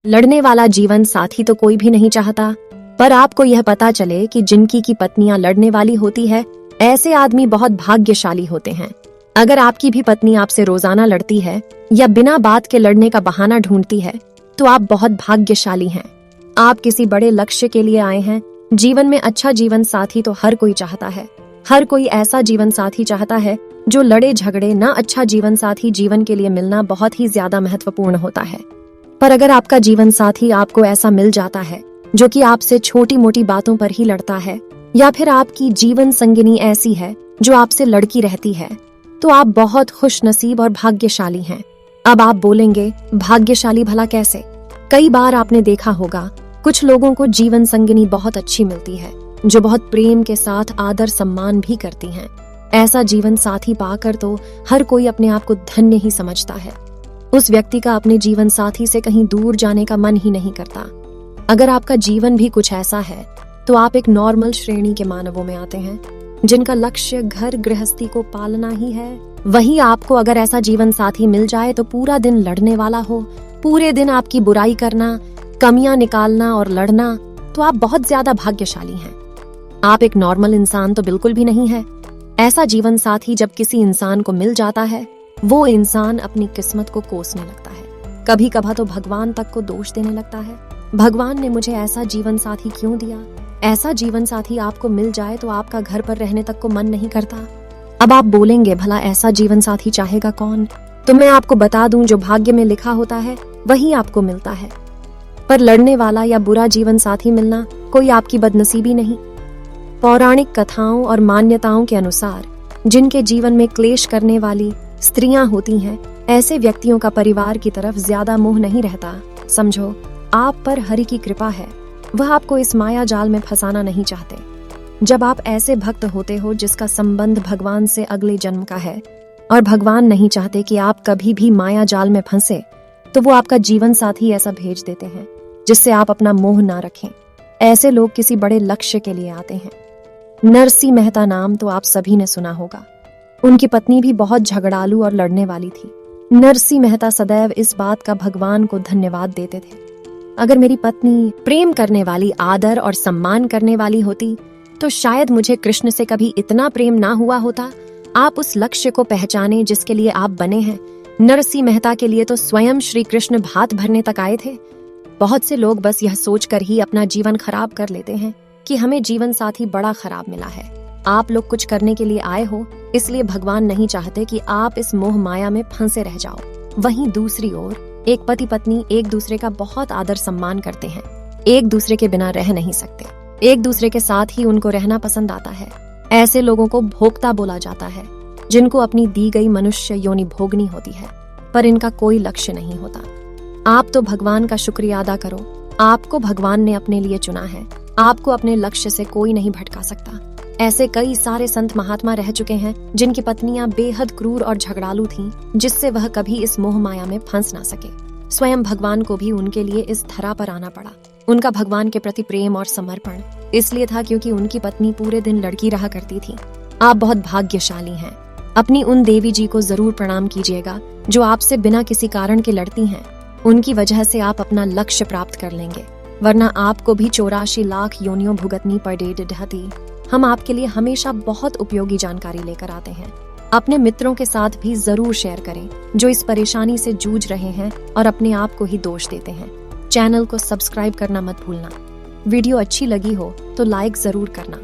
लड़ने वाला जीवन साथी तो कोई भी नहीं चाहता, पर आपको यह पता चले कि जिनकी की पत्नियां लड़ने वाली होती है, ऐसे आदमी बहुत भाग्यशाली होते हैं। अगर आपकी भी पत्नी आपसे रोजाना लड़ती है या बिना बात के लड़ने का बहाना ढूंढती है, तो आप बहुत भाग्यशाली हैं। आप किसी बड़े लक्ष्य के लिए आए हैं। जीवन में अच्छा जीवन साथी तो हर कोई चाहता है। हर कोई ऐसा जीवन साथी चाहता है जो लड़े झगड़े ना। अच्छा जीवन साथी जीवन के लिए मिलना बहुत ही ज्यादा महत्वपूर्ण होता है। पर अगर आपका जीवन साथी आपको ऐसा मिल जाता है जो कि आपसे छोटी मोटी बातों पर ही लड़ता है, या फिर आपकी जीवन संगिनी ऐसी है जो आपसे लड़की रहती है, तो आप बहुत खुश नसीब और भाग्यशाली हैं। अब आप बोलेंगे, भाग्यशाली भला कैसे? कई बार आपने देखा होगा कुछ लोगों को जीवन संगिनी बहुत अच्छी मिलती है, जो बहुत प्रेम के साथ आदर सम्मान भी करती हैं। ऐसा जीवन साथी पाकर तो हर कोई अपने आप को धन्य ही समझता है। उस व्यक्ति का अपने जीवन साथी से कहीं दूर जाने का मन ही नहीं करता। अगर आपका जीवन भी कुछ ऐसा है, तो आप एक नॉर्मल श्रेणी के मानवों में आते हैं, जिनका लक्ष्य घर गृहस्थी को पालना ही है। वहीं आपको अगर ऐसा जीवन साथी मिल जाए तो पूरा दिन लड़ने वाला हो, पूरे दिन आपकी बुराई करना, कमियां निकालना और लड़ना, तो आप बहुत ज्यादा भाग्यशाली हैं। आप एक नॉर्मल इंसान तो बिल्कुल भी नहीं है। ऐसा जीवन साथी जब किसी इंसान को मिल जाता है, वो इंसान अपनी किस्मत को कोसने लगता है। कभी कभार तो भगवान तक को दोष देने लगता है। भगवान ने मुझे ऐसा जीवन साथी क्यों दिया? ऐसा जीवन साथी आपको मिल जाए तो आपका घर पर रहने तक को मन नहीं करता। अब आप बोलेंगे, भला ऐसा जीवन साथी चाहेगा कौन? तो मैं आपको बता दूं, जो भाग्य में लिखा होता है वही आपको मिलता है। पर लड़ने वाला या बुरा जीवन साथी मिलना कोई आपकी बदनसीबी नहीं। पौराणिक कथाओं और मान्यताओं के अनुसार जिनके जीवन में क्लेश करने वाली स्त्रियां होती हैं, ऐसे व्यक्तियों का परिवार की तरफ ज्यादा मोह नहीं रहता। समझो, आप पर हरि की कृपा है। वह आपको इस माया जाल में फंसाना नहीं चाहते। जब आप ऐसे भक्त होते हो जिसका संबंध भगवान से अगले जन्म का है, और भगवान नहीं चाहते कि आप कभी भी माया जाल में फंसे, तो वो आपका जीवन साथी ऐसा भेज देते हैं जिससे आप अपना मोह ना रखें। ऐसे लोग किसी बड़े लक्ष्य के लिए आते हैं। नरसी मेहता नाम तो आप सभी ने सुना होगा। उनकी पत्नी भी बहुत झगड़ालू और लड़ने वाली थी। नरसी मेहता सदैव इस बात का भगवान को धन्यवाद देते थे, अगर मेरी पत्नी प्रेम करने वाली, आदर और सम्मान करने वाली होती, तो शायद मुझे कृष्ण से कभी इतना प्रेम ना हुआ होता। आप उस लक्ष्य को पहचाने जिसके लिए आप बने हैं। नरसी मेहता के लिए तो स्वयं श्री कृष्ण भात भरने तक आए थे। बहुत से लोग बस यह सोचकर ही अपना जीवन खराब कर लेते हैं कि हमें जीवन साथी बड़ा खराब मिला है। आप लोग कुछ करने के लिए आए हो, इसलिए भगवान नहीं चाहते कि आप इस मोह माया में फंसे रह जाओ। वहीं दूसरी ओर एक पति पत्नी एक दूसरे का बहुत आदर सम्मान करते हैं, एक दूसरे के बिना रह नहीं सकते, एक दूसरे के साथ ही उनको रहना पसंद आता है। ऐसे लोगों को भोक्ता बोला जाता है, जिनको अपनी दी गई मनुष्य योनि भोगनी होती है, पर इनका कोई लक्ष्य नहीं होता। आप तो भगवान का शुक्रिया अदा करो। आपको भगवान ने अपने लिए चुना है। आपको अपने लक्ष्य से कोई नहीं भटका सकता। ऐसे कई सारे संत महात्मा रह चुके हैं जिनकी पत्नियां बेहद क्रूर और झगड़ालू थीं, जिससे वह कभी इस मोह माया में फंस ना सके। स्वयं भगवान को भी उनके लिए इस धरा पर आना पड़ा। उनका भगवान के प्रति प्रेम और समर्पण इसलिए था क्योंकि उनकी पत्नी पूरे दिन लड़की रहा करती थी। आप बहुत भाग्यशाली हैं। अपनी उन देवी जी को जरूर प्रणाम कीजिएगा जो आपसे बिना किसी कारण के लड़ती हैं। उनकी वजह से आप अपना लक्ष्य प्राप्त कर लेंगे, वरना आपको भी 84 लाख योनियों भुगतनी पड़ती। हम आपके लिए हमेशा बहुत उपयोगी जानकारी लेकर आते हैं। अपने मित्रों के साथ भी जरूर शेयर करें जो इस परेशानी से जूझ रहे हैं और अपने आप को ही दोष देते हैं। चैनल को सब्सक्राइब करना मत भूलना। वीडियो अच्छी लगी हो तो लाइक जरूर करना।